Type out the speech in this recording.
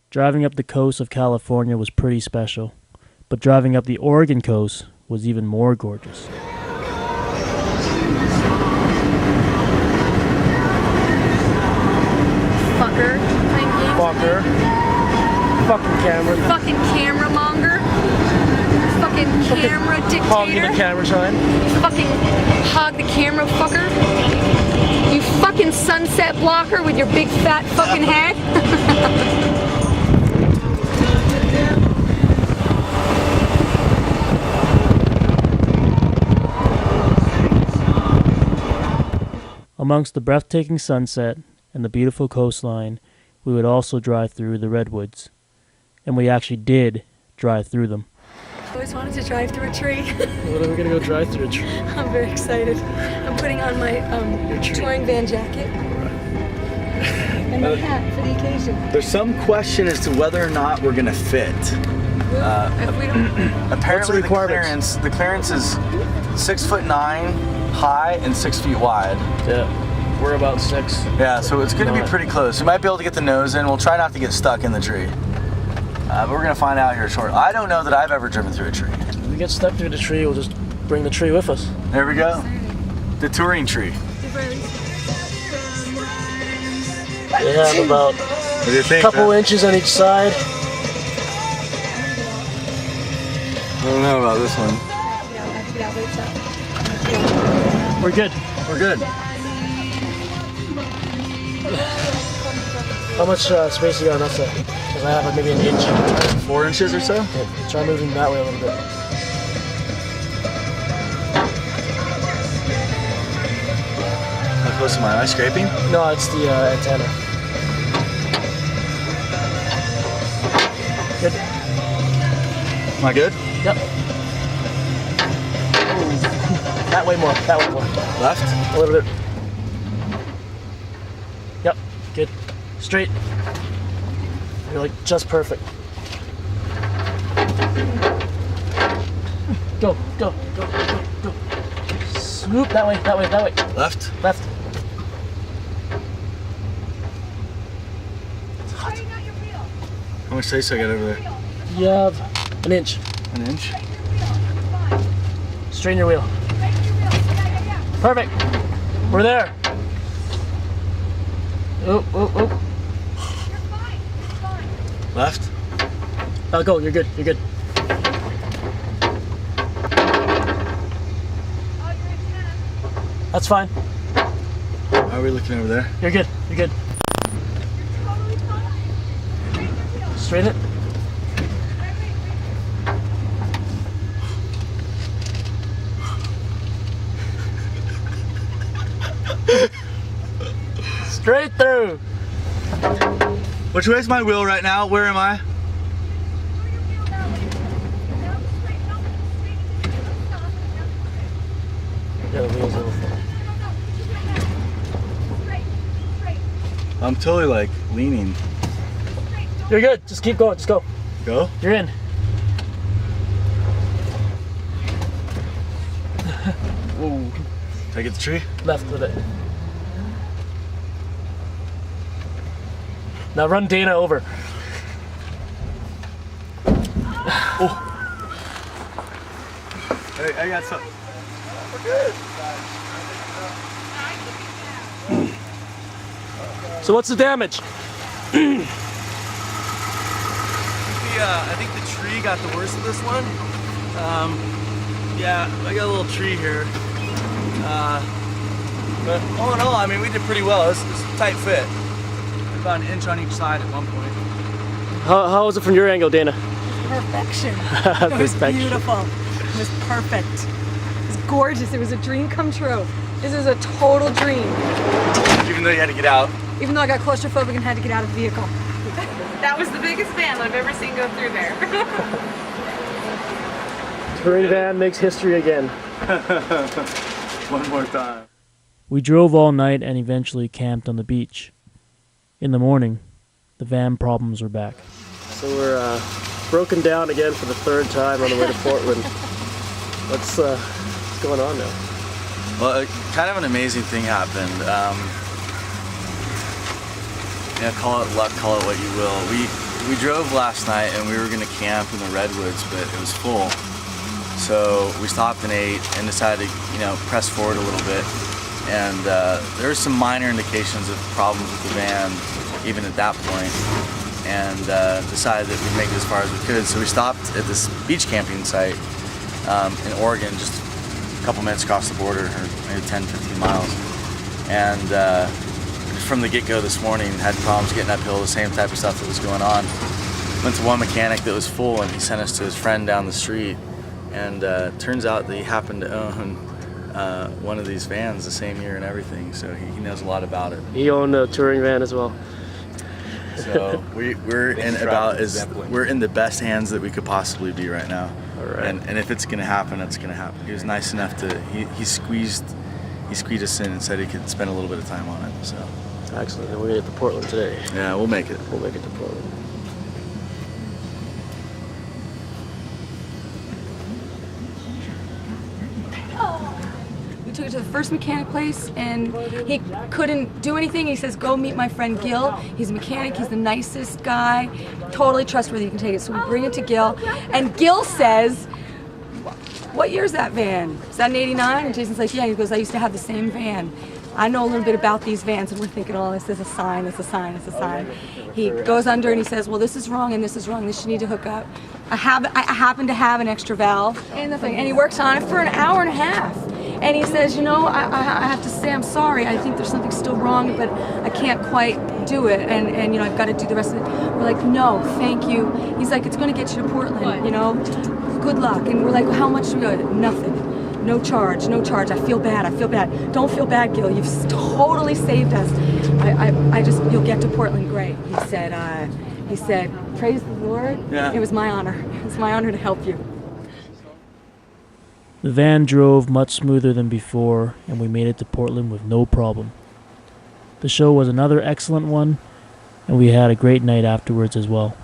Driving up the coast of California was pretty special, but driving up the Oregon coast was even more gorgeous. Fucker. Fucker. Fucking camera. Fucking camera monger. Fucking camera dictator. Hogging the camera shine. Fucking hog the camera fucker. You fucking sunset blocker with your big fat fucking head. Amongst the breathtaking sunset and the beautiful coastline, we would also drive through the redwoods. And we actually did drive through them. I always wanted to drive through a tree. What are we gonna go drive through a tree? I'm very excited. I'm putting on my touring van jacket and my hat for the occasion. There's some question as to whether or not we're gonna fit. If we don't, Apparently requirements? the clearance is 6'9" high and 6 feet wide. Yeah, we're about 6. Yeah, so it's gonna be pretty close. We might be able to get the nose in. We'll try not to get stuck in the tree. But we're gonna find out here shortly. I don't know that I've ever driven through a tree. If we get stuck through the tree, we'll just bring the tree with us. There we go. The touring tree. They have about What do you think? a couple inches on each side. I don't know about this one. We're good. We're good. How much space you got on that side? Because I have like maybe an inch. 4 inches or so? Okay, try moving that way a little bit. How close am I? Am I scraping? No, it's the antenna. Good. Am I good? Yep. That way more. That way more. Left? A little bit. Yep. Good. Straight. You're like just perfect. Go, go, go, go, go. Swoop that way, that way, that way. Left? Left. How much space do I got over there? You have an inch. An inch? Straighten your wheel. Perfect. We're there. Oh, oh, oh. Left? Go. You're good. You're good. That's fine. How are we looking over there? You're good. You're good. Straighten it. Straight through. Which way's my wheel right now? Where am I? Yeah, the wheel's a little full. I'm totally like leaning. You're good. Just keep going. Just go. Go? You're in. Ooh. Did I get the tree? Left with it. Now run Dana over. Oh. Hey, I got some. We're good. So what's the damage? I think the tree got the worst of this one. Yeah, I got a little tree here. But all in all, I mean, we did pretty well. It's a tight fit. About an inch on each side at one point. How was it from your angle, Dana? perfection. It was Perfection. beautiful. It was perfect. It was gorgeous. It was a dream come true. This is a total dream. Even though you had to get out. Even though I got claustrophobic and had to get out of the vehicle. That was the biggest van I've ever seen go through there. Touring van makes history again. One more time. We drove all night and eventually camped on the beach. In the morning, the van problems were back. So we're broken down again for the third time on the way to Portland. What's going on now? Well, kind of an amazing thing happened. Yeah, call it luck, call it what you will. we drove last night and we were gonna camp in the redwoods, but it was full. So we stopped and ate and decided to, you know, press forward a little bit. And there were some minor indications of problems with the van, even at that point. And decided that we'd make it as far as we could. So we stopped at this beach camping site in Oregon, just a couple minutes across the border, or maybe 10, 15 miles. And from the get-go this morning, had problems getting uphill, the same type of stuff that was going on. Went to one mechanic that was full, and he sent us to his friend down the street. And turns out that he happened to own one of these vans the same year and everything, so he knows a lot about it. He owned a touring van as well. So we're in the best hands that we could possibly be right now. All right. And if it's gonna happen, it's gonna happen. He was nice enough to he squeezed us in and said he could spend a little bit of time on it. So Excellent. And we're gonna get to Portland today. yeah, we'll make it. We'll make it to Portland. We took it to the first mechanic place, and he couldn't do anything. He says, go meet my friend Gil. He's a mechanic. He's the nicest guy. Totally trustworthy. You can take it. So we bring it to Gil, and Gil says, what year is that van? Is that an 89? And Jason's like, yeah. He goes, I used to have the same van. I know a little bit about these vans, and we're thinking, oh, this is a sign, it's a sign, it's a sign. He goes under and he says, well, this is wrong and this is wrong. This you need to hook up. I happen to have an extra valve and the thing, and he works on it for an hour and a half. And he says, you know, I have to say I'm sorry. I think there's something still wrong, but I can't quite do it. And you know, I've got to do the rest of it. We're like, no, thank you. He's like, it's going to get you to Portland, you know. Good luck. And we're like, how much do we owe? Nothing. No charge, no charge. I feel bad. Don't feel bad, Gil. You've totally saved us. I just, you'll get to Portland great. He said, praise the Lord. Yeah. It was my honor. It was my honor to help you. The van drove much smoother than before, and we made it to Portland with no problem. The show was another excellent one, and we had a great night afterwards as well.